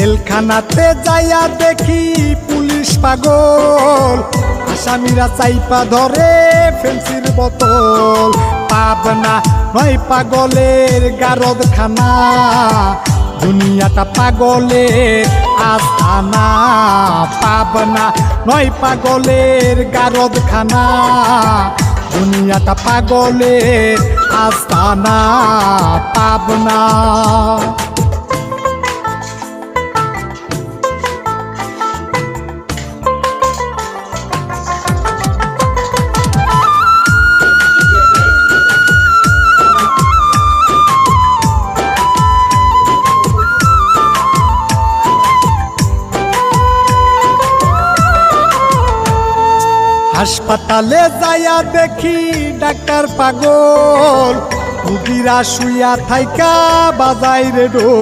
জেলখানাতে যাইয়া দেখি পুলিশ পাগল, আসামিরা চাইপা ধরে ফেন্সির বোতল। পাবনা নয় পাগলের গারদখানা, দুনিয়াটা পাগলের আস্তানা। পাবনা নয় পাগলের গারদখানা, দুনিয়াটা পাগলের আস্তানা। পাবনা হাসপাতালে যাইয়া দেখি ডাক্তার পাগল, রুগীরা শুইয়া থাইকা বাজাই রে ঢোল।